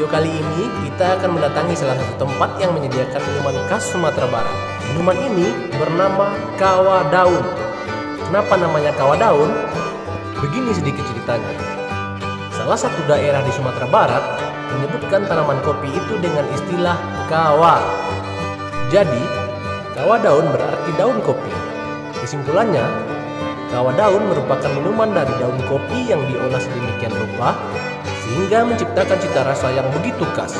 video kali ini kita akan mendatangi salah satu tempat yang menyediakan minuman khas Sumatera Barat. Minuman ini bernama Kawah Daun. Kenapa namanya Kawah Daun? Begini sedikit ceritanya. Salah satu daerah di Sumatera Barat menyebutkan tanaman kopi itu dengan istilah kawah. Jadi, kawah daun berarti daun kopi. Kesimpulannya, kawah daun merupakan minuman dari daun kopi yang diolah sedemikian rupa sehingga menciptakan cita rasa yang begitu khas.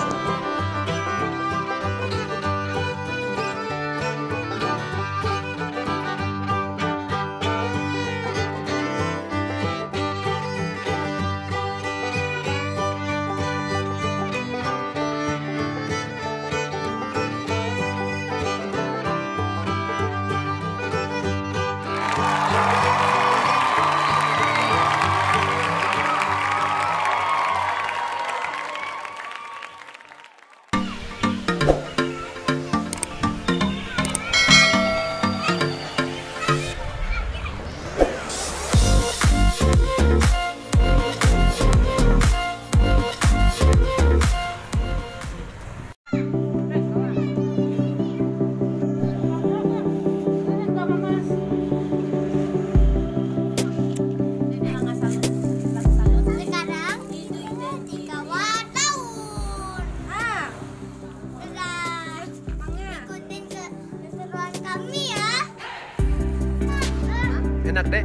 Enak deh.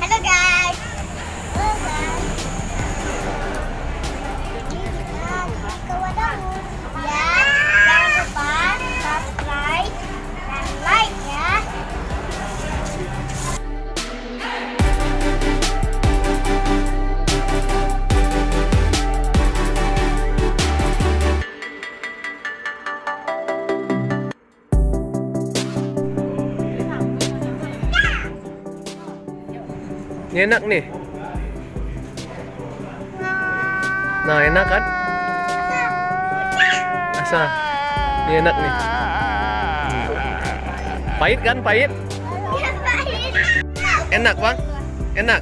Halo guys. Kawah daun. Ya, jangan lupa subscribe dan like ya. Ini enak nih. Nah, enak kan? Asa. Ini enak nih. Pahit kan? Pahit? Enak, Bang? Enak.